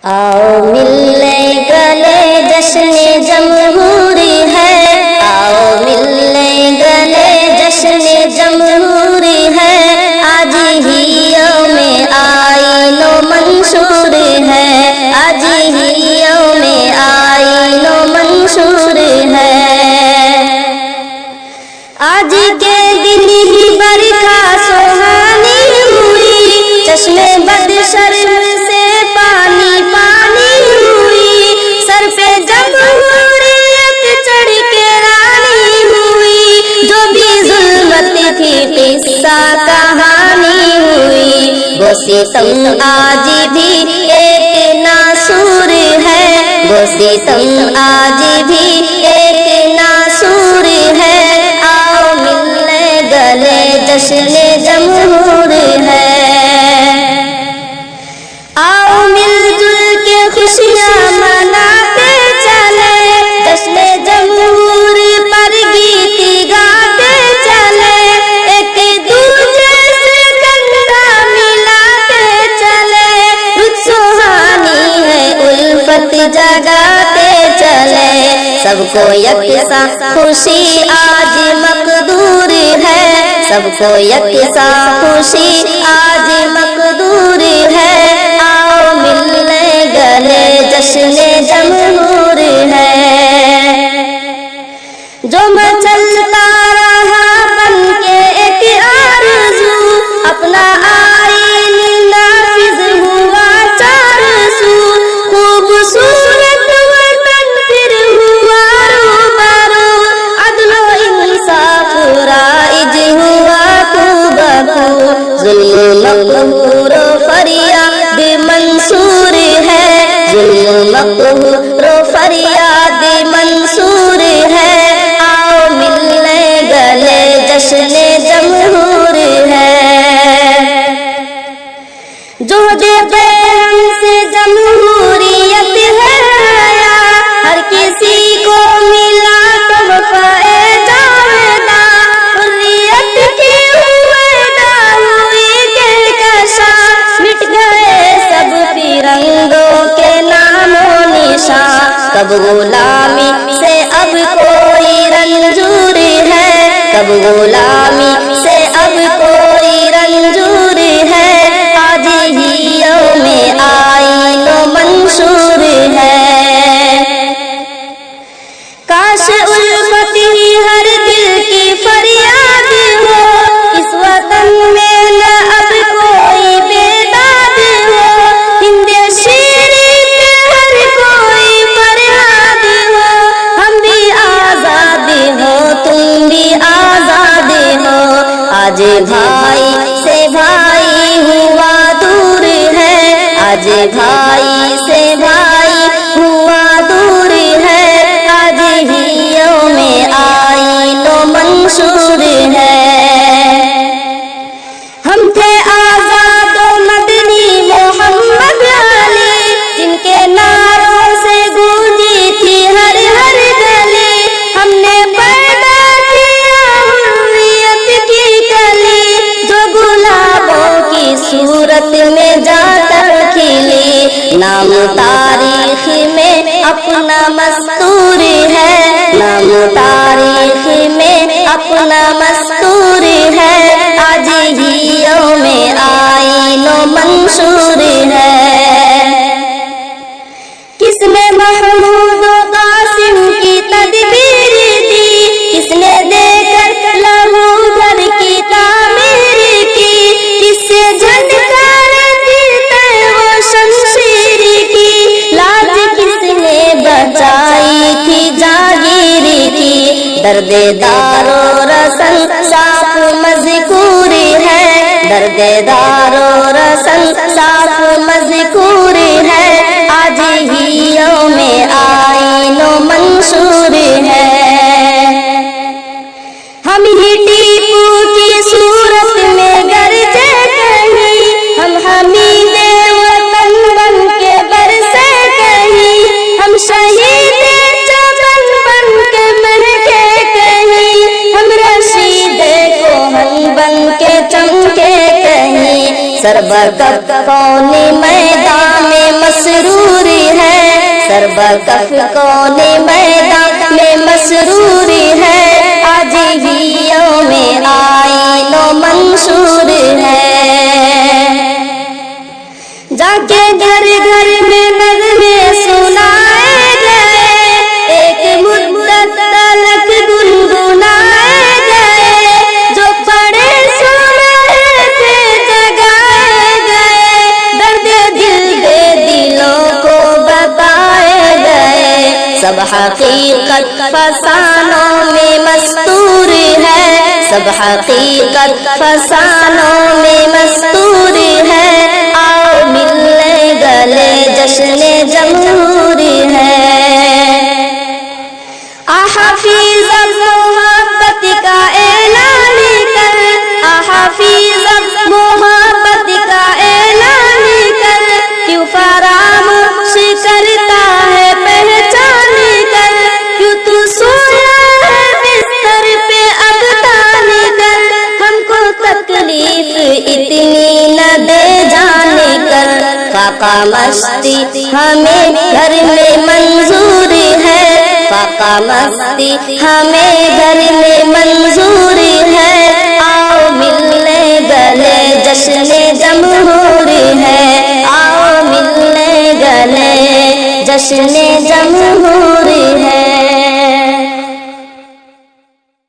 आओ मिलने गले जश्न जमहूरी है, आओ मिलने गले जश्न जमहूरी है, आज ही यौम आईनो मंशूर है, आज ही यौम आईनो मंशूर है। आज के दिन ही बरखा सुहानी हुई, चश्मे बद शर्म से पानी पानी हुई, सर पे जमहूरियत चढ़ के रानी हुई, जो भी जुल्मत थी किस्सा कहानी हुई, वो सितम आज भी एक नासूर है, वो सितम आज भी एक नासूर है। आओ मिलने गले जश्न जमहूर है, आओ मिलजुल के खुशियाँ मनाते चले, जश्न जमहूर पर गीत गाते चले, एक दूजे से कंधा मिलाते चले, रुत सुहानी है उल्फत जगाते चले, सबको यकसा खुशी आज मकदूर है, सबको यकसा खुशी आज मकदूर है। आओ मिलने गले जश्न जमहूर है, जो मचलता रहा बन के एक आरज़ू, अपना आईन नाफिज हुआ चार सू, खूबसूरत वतन फिर हुआ रूबरू, अदलो इंसाफ राइज हुआ खूबखू, जुल्म मक़हूर फरियाद मंसूर है, जुल्म मक़हूर फरियाद मंसूर है। आओ मिलने गले जश्न जमहूर है, जो देते हमसे जमहूरियत है आया, हर किसी को मिला तो वफ़ाए जावेदा, हुर्रियत की उम्मीदा हुई के कशा, मिट गए सब तिरंगों के नामो निशान, कब गुलामी से अब कोई रंजूर है, कब गुलामी से अब कोई रंजूर है, आज ही यौम आईनो मंशूर है। काश उल्फत ही हर दिल की फरियाद हो, इस वतन में न अब कोई बेदाद हो, हिंदे शीरी पे हर कोई फरियाद हो, हम भी आजाद हो तुम भी आजाद हो, आज भाई से भाई हुआ दूर है, आज भाई से भाई हुआ दूर है, आज ही यौम आईनो मंशूर है। हम थे आजाद मदनी मोहम्मद अली, जिनके नारों से गूंजी थी हर हर गली, हमने पैदा किया हुर्रियत की कली, जो गुलाबों की सूरत में जाकर खिली, नाम तारीख में अपना मस्तूर है, नाम तारीख में अपना मस्तूर है, आज ही यौम आईनो मंशूर है। किसने महमूद कासिम की तदबीर दी, किसने देकर लहू घर की तामीर की, किससे झनकार देते वो शमशीर की, लाज किसने बचाई थी जागीर की, दर्दे दारो रसन साफ मज़कूर है, दर्दे दारो रसन साफ मज़कूर है, आज ही यौम आईनो मंशूर है। हम ही टीपू की सूरत में गरजे कहीं, हम हमीदे वतन बन के बरसे कहीं, हम शहीदे चमन बन के महके कहीं, हम रशीदे कोहन बन के चमके कहीं, सरबकत कौन मैदान में मसरूर सब कफ कोने मैदान में मसरूर है, आज भी में आईनो मंशूर है। जाके घर घर में नगमे सुनाए गए, एक मुद्दत तलक गुनगुनाए गए, जो पड़े सो रहे थे जगाए गए, दर्द दिल दे दिलों को बताए गए। सब हकीकत फसानों में मस्तूर है, सब हकीकत फसानों में मस्तूर है, आओ मिलने गले जश्न जमहूरी है। हाफिज मोहब्बत का ऐलान कर, हाफिज मोहब्बत का ऐलान कर, क्यों फरामोश करता है पहचान कर, क्यों तू सोया है बिस्तर पे अब तान कर, हमको तकलीफ इतनी न दे जाने कर। फाका मस्ती हमें घर में मंजूर है, फाका मस्ती हमें घर में मंजूर है, आओ मिलने गले जश्न जमहूर है, आओ मिलने गले जश्न जमहूर